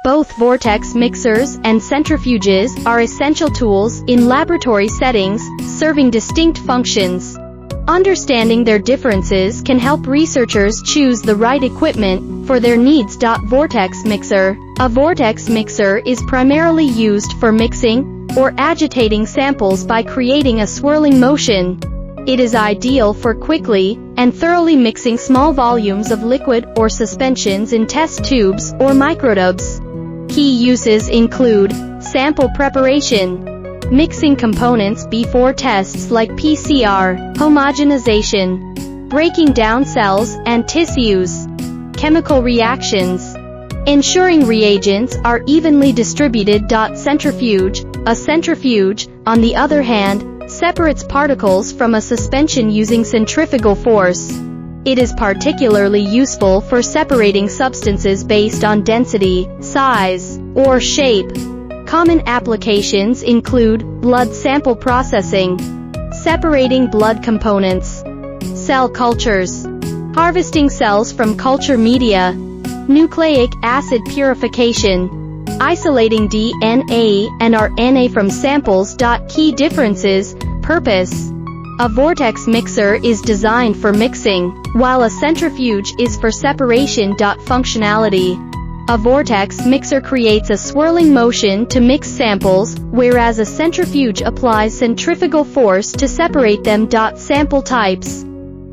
Both Vortex mixers and centrifuges are essential tools in laboratory settings, serving distinct functions. Understanding their differences can help researchers choose the right equipment for their needs. Vortex mixer. A vortex mixer is primarily used for mixing or agitating samples by creating a swirling motion. It is ideal for quickly and thoroughly mixing small volumes of liquid or suspensions in test tubes or microtubes. Key uses include sample preparation, mixing components before tests like PCR, homogenization, breaking down cells and tissues, chemical reactions, ensuring reagents are evenly distributed. Centrifuge. A centrifuge, on the other hand, separates particles from a suspension using centrifugal force. It is particularly useful for separating substances based on density, size, or shape. Common applications include blood sample processing, separating blood components, cell cultures, harvesting cells from culture media, nucleic acid purification, isolating DNA and RNA from samples. Key differences. Purpose. A vortex mixer is designed for mixing, while a centrifuge is for separation. Functionality. A vortex mixer creates a swirling motion to mix samples, whereas a centrifuge applies centrifugal force to separate them. Sample types.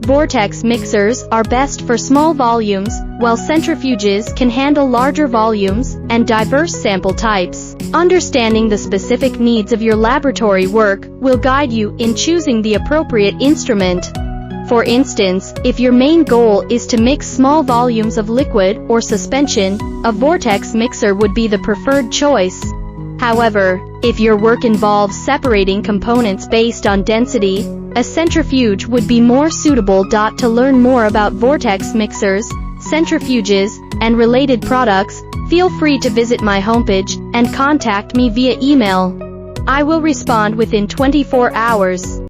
Vortex mixers are best for small volumes, while centrifuges can handle larger volumes and diverse sample types. Understanding the specific needs of your laboratory work will guide you in choosing the appropriate instrument. For instance, if your main goal is to mix small volumes of liquid or suspension, a vortex mixer would be the preferred choice. However, if your work involves separating components based on density, a centrifuge would be more suitable. To learn more about vortex mixers, centrifuges, and related products, feel free to visit my homepage and contact me via email. I will respond within 24 hours.